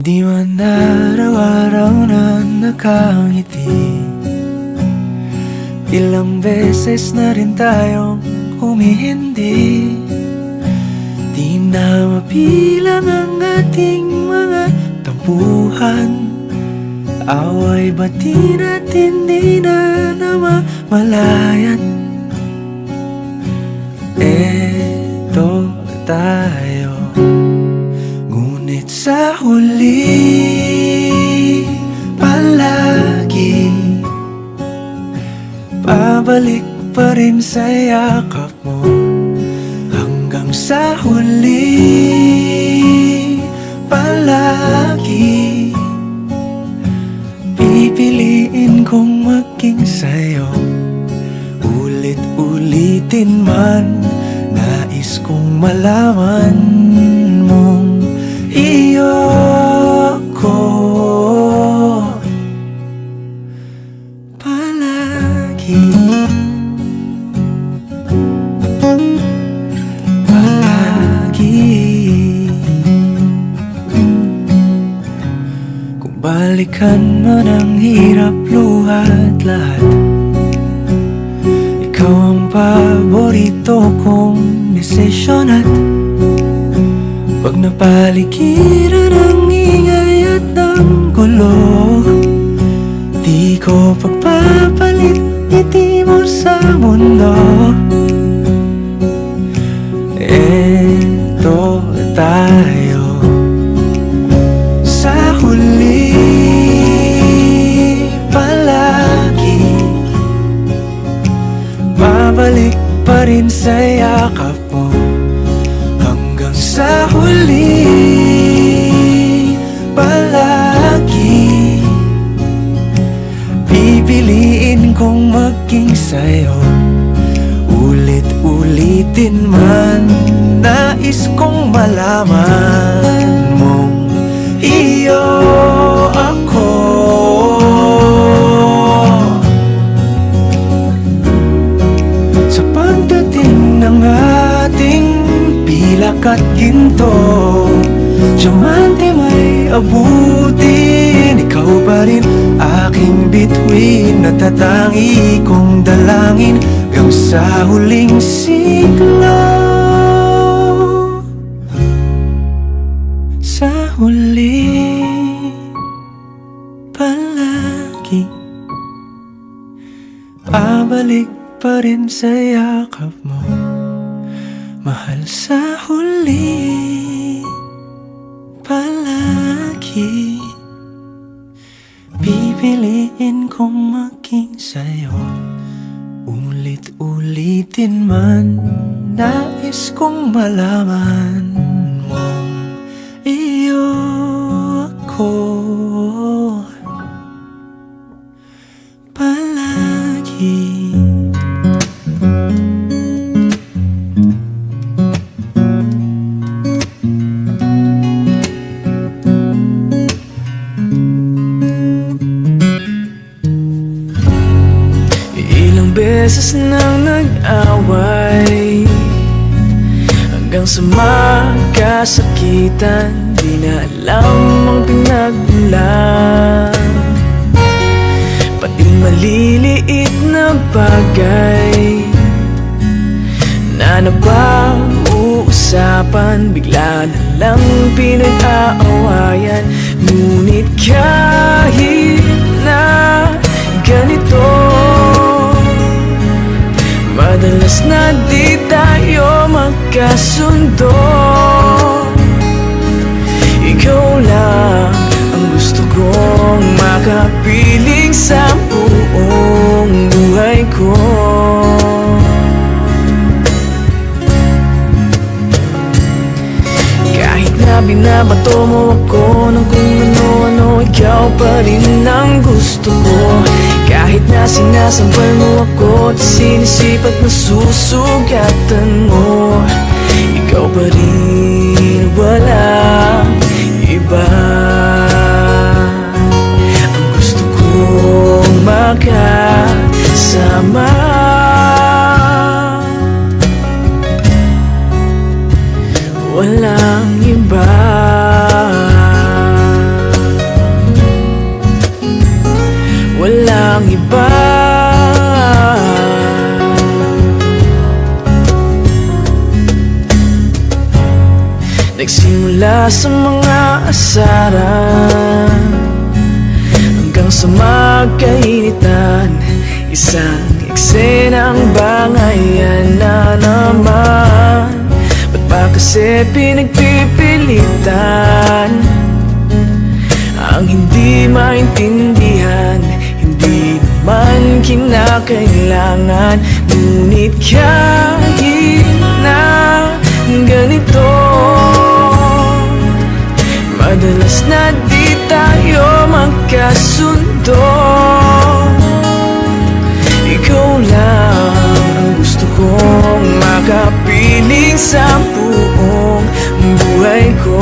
Di man araw-araw na nakangiti, ilang beses na rin tayong humihindi. Di na mapilang ang ating mga tampuhan, away bati natin di na namamalayan. Eto tayo, ngunit sa huli palagi pabalik pa rin sa yakap mo. Hanggang sa huli palagi pipiliin kong maging sa'yo. Ulit-ulitin man, nais kong malaman mong iyo ko palagi. Kung balikan man ang hirap, luhat lahat, ikaw ang paborito kong desisyon. At pag napaligiran ang ingay at ng gulo, di ko pagpapalit ngiti mo sa mundo. Eto tayo, sa huli palagi babalik pa rin sa yakap mo. Hanggang sa huli palagi pipiliin kong maging sa'yo. Ulit-ulitin man, nais kong malaman mong iyo ako. Sa pagdating ng ating pilak at ginto, diamante may abutin, ikaw pa rin aking bituin, natatangi kong dalangin hanggang sa huling siglo. Sa huli palagi pabalik pa rin sa yakap mo, mahal. Sa huli palagi pipiliin kong maging sa'yo. Ulit-ulitin man, nais kong malaman mong iyo ako palagi. Ilang beses nang nag-away hanggang sa magkasakitan, di na alam ang pinagmulan. Pati maliliit na bagay na napag-uusapan, bigla na lang pinag-aawayan. Ngunit kahit na ganito, madalas na di tayo magkasundo. Ikaw lang ang gusto kong makapiling sa buong buhay ko. Kahit na binabato mo ako ng kung ano-ano, ikaw pa rin ang gusto ko. Kahit na sinasampal mo ako at sinisipat na susugatan mo, ikaw pa rin, walang iba. Ang gusto kong makasama, walang iba. mula sa mga asaran hanggang sa magkainitan. Isang eksenang bangayan na naman. Ba't ba kasi pinagpipilitan ang hindi maintindihan? Hindi naman kinakailangan, ngunit kahit na ganito, madalas na di tayo magkasundo. Ikaw lang ang gusto kong makapiling sa buong buhay ko.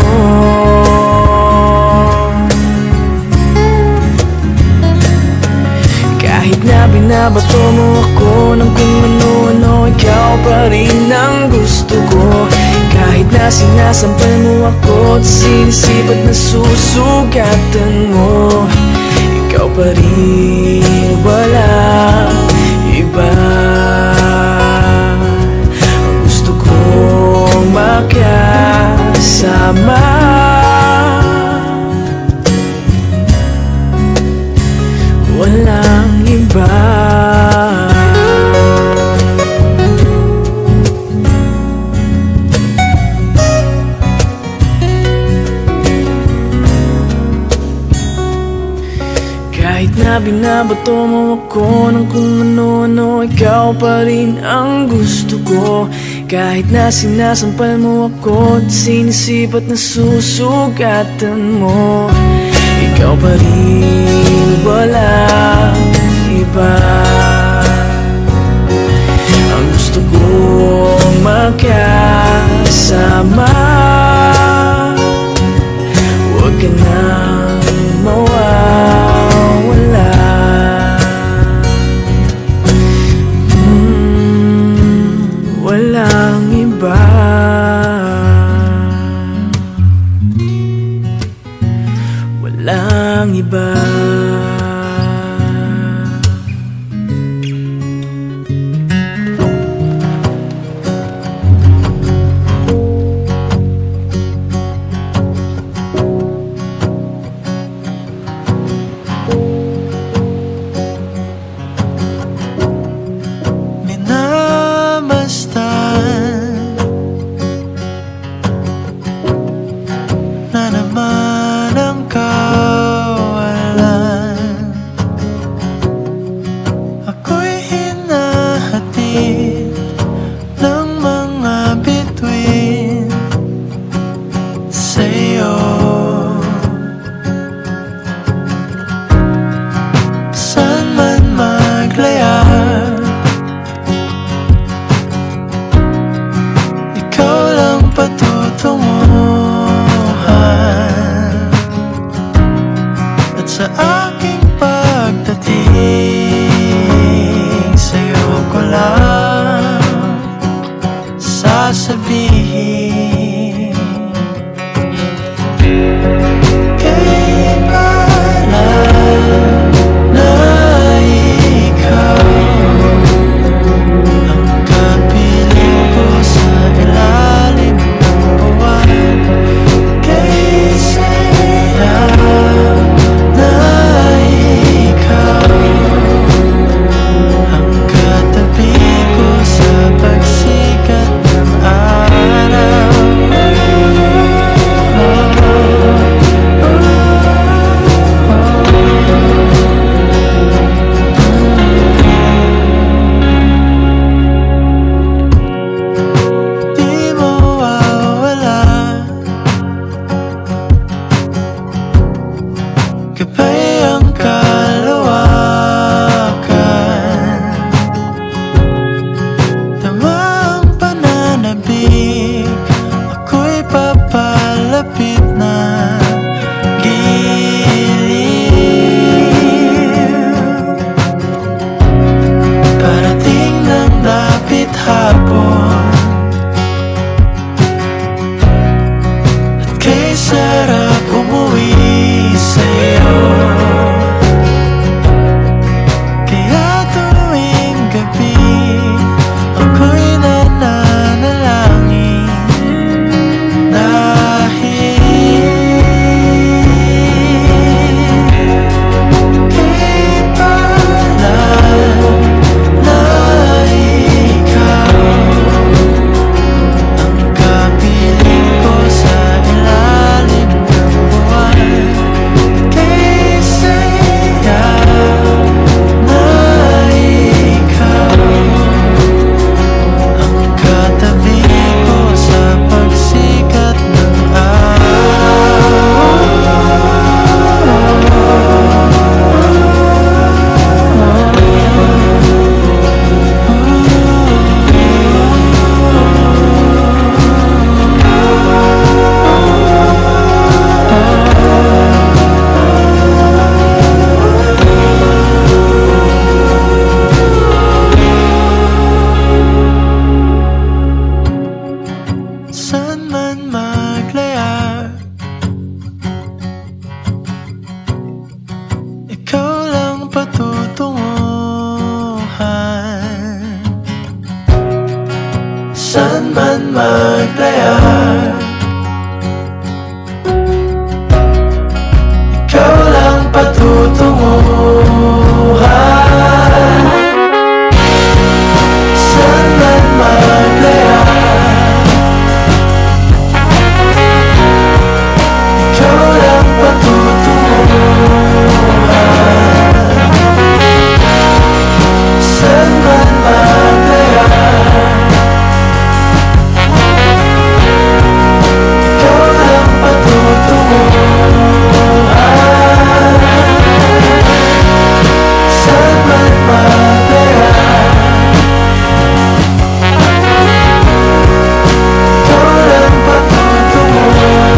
Kahit na binabato mo ako ng kung ano-ano, ikaw pa rin ang gusto ko. Kahit na sinasampal mo ako at sinisipat na susugatan mo, ikaw pa rin, walang iba. Ang gusto kong makasama, walang iba. Kahit na binabato mo ako ng kung ano-ano, ikaw pa rin ang gusto ko. Kahit na sinasampal mo ako at sinisipat na susugatan mo, ikaw pa rin, walang iba. Ang gusto kong makasama, huwag ka nang mawawala. Walang iba. Walang iba. Na naman ang kawalan, ako'y hinahatid ng mga bituin sa'yo. Saan man maglayag, ikaw lang patutungo. At sa aking pagdating, sa'yo ko lang sasabihin, kay bahala na ikaw ang kapiling ko sa ilalim ng buwan. Kay saya na maglaya. Ikaw lang patutunguhan, saan man maglaya. Ikaw lang patutunguhan, saan man maglaya. Ikaw lang patutunguhan, saan man maglaya. Ikaw lang patutunguhan,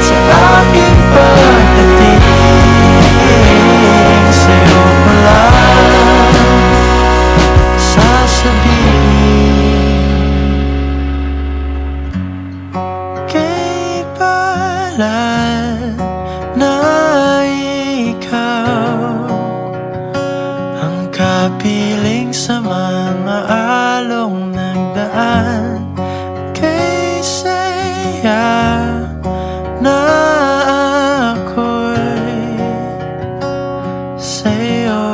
sa aking pagdating sa'yo ko lang sasabihin. Kay palad na ikaw ang kapiling sa mga along nagdaan. Kay saya na ako'y sa'yo.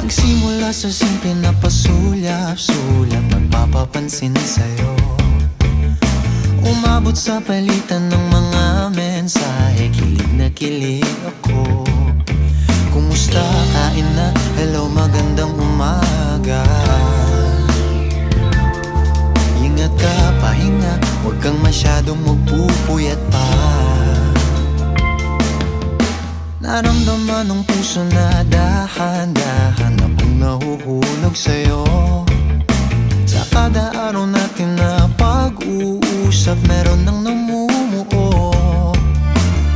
Nagsimula sa simple na pasulyap-sulyap, magpapapansin sa'yo. Umabot sa palitan ng mga mensahe, kilig na kilig ako. Kumusta, kain na, hello, magandang umaga. Ingat ka, pahinga, huwag kang masyadong magpupuyat pa. Naramdaman ng puso na dahan-dahan akong nahuhulog sa'yo. Sa kada araw natin na pag-uusap, meron nang namumuo.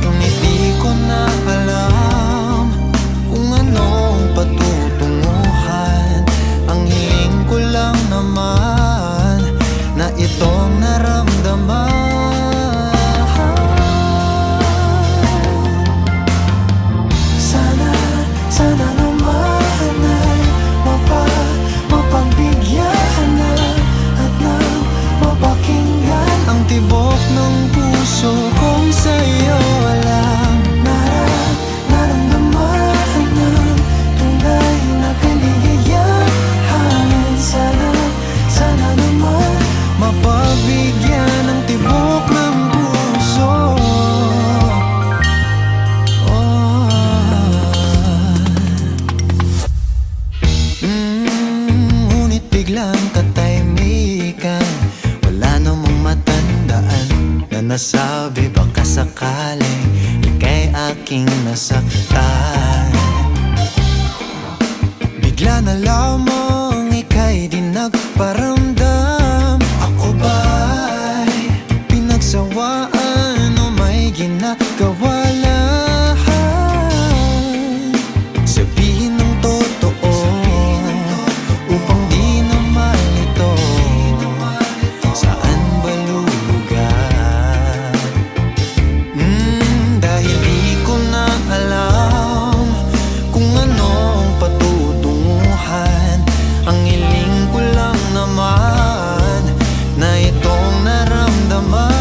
Ngunit di ko na alam kung anong patutunguhan. Ang hiling ko lang naman na itong naramdaman. Sana naman ay mapagbigyan na at nang mapakinggan ang tibok ng puso kong sa'yo lang naramdaman ng tunay na kaligayahan. Sana naman mapagbigyan ang tibok ng puso. Ngunit biglang katahimikan, wala namang matandaan na nasabi baka sakaling ika'y aking nasaktan. Bigla na lamang ika'y di nagparamdam. Ako ba'y pinagsawaan o may ginagawa lang? Sabihin ng totoo upang di na malito. Saan ba lulugar? Dahil di ko na alam kung anong patutunguhan. Ang hiling ko lang naman na itong naramdaman.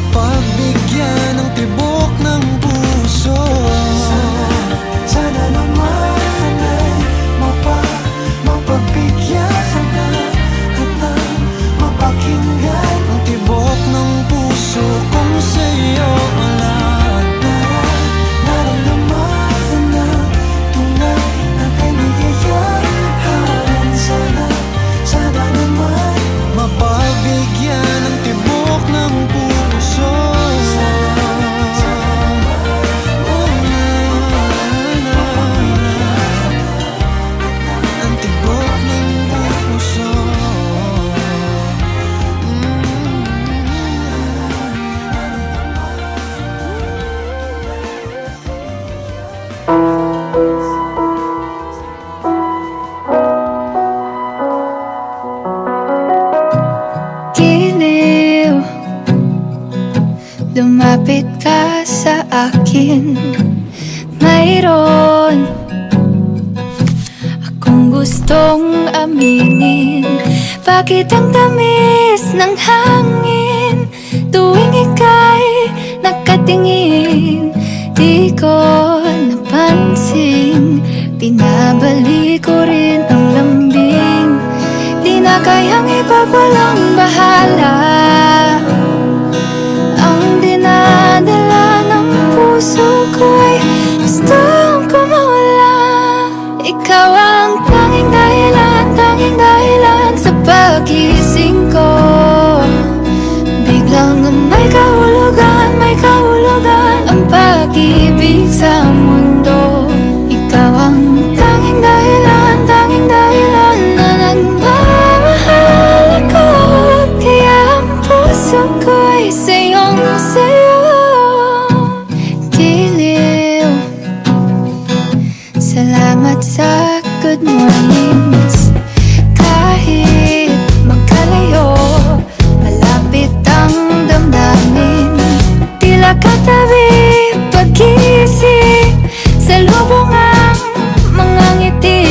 mapagbigyan ng tibok ng puso. Sana naman ay mapagbigyan at mapakinggan ang tibok ng puso kung sa'yo ang lahat na nararamdaman na tunay na kaligayahan. Sana naman mapagbigyan ng tibok ng puso. Ang tibok ng puso. Giliw, lumapit ka sa akin. Mayroon akong gustong aminin. Bakit ang tamis ng hangin tuwing ika'y nakatingin? Di ko napansin, pinabalik ko rin ang lambing. Di na kayang ipapalang bahala ang dinadala ng puso ko'y gustong kumawala. Ikaw ang tanging dahilan sa pagising ko. Biglang may kahulugan ang pag-ibig sa mundo. Ikaw ang tanging dahilan na nagmamahal ako. Kaya ang puso ko'y sayong sayo. Giliw, salamat sa good mornings. Kahit magkalayo, malapit ang damdamin. Tila katabi pag-isip, salubong ang mga ngiti.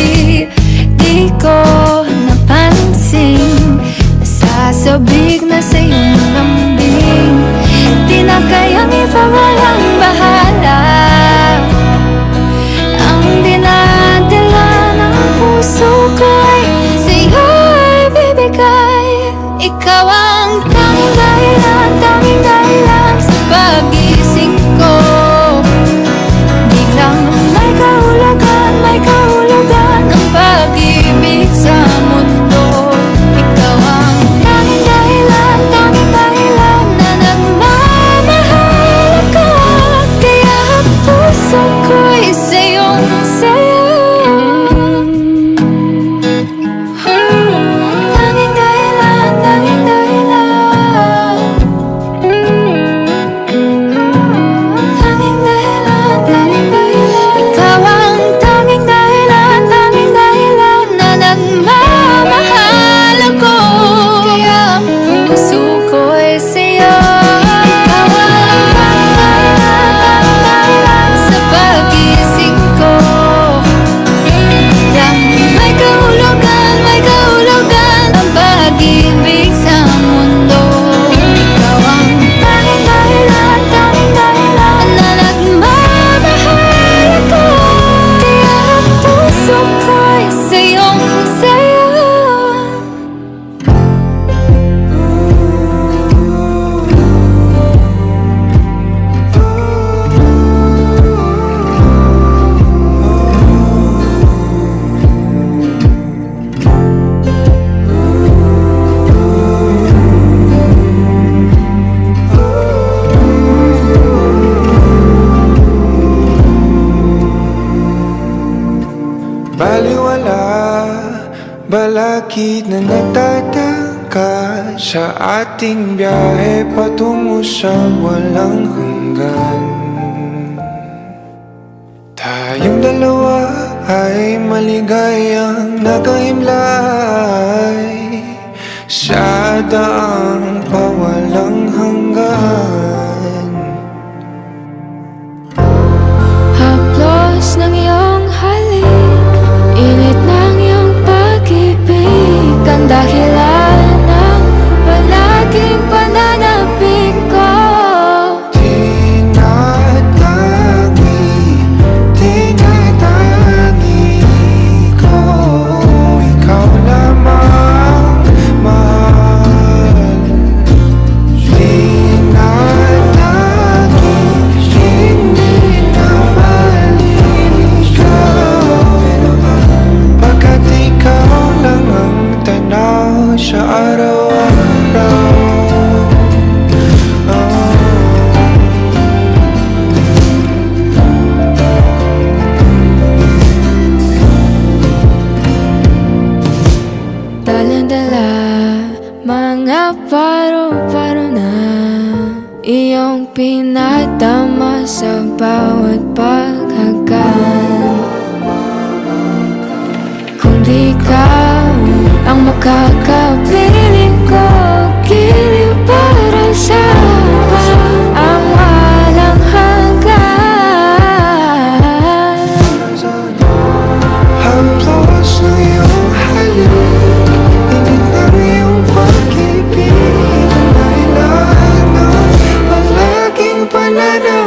Di ko napansin, nasasabik na sa iyong lambing. Di na kayang ipawalang bahala ang dinadala ng puso ko'y sa'yo'y bibigay. Ikaw ang tanging dahilan sa pagising ko. Biglang may kahulugan ang pag-ibig sa mundo. Ikaw ang tanging dahilan na nagmamahal ako. Kaya ang puso ko'y sayong sayo. Tanging dahilan ikaw ang tanging dahilan na nagmamahal ako. Kaya ang puso ko'y sa'yo. Ikaw ang tanging dahilan sa pagising ko. Lang may kahulugan ang pag-ibig sa mundo. Ikaw ang tanging dahilan na nagmamahal ako. Kaya ang puso ko'y sayong sayo. Baliwala, balakid na nagtatangka sa ating biyahe patungo sa walang hanggan. Tayong dalawa ay maligayang nakaimlay sa daang pawalang hanggan. Haplos ng iyong halik, init ng iyong pag-ibig, ang dahilan ng palaging pananabik ko. iyong pinadama sa bawat paghagal. Kung di ka ang makakapiling ko, giliw para sa ang walang hanggan. Haplos na iyong halik, init na iyong pag-ibig, ang dahilan ng palaging pananahimik.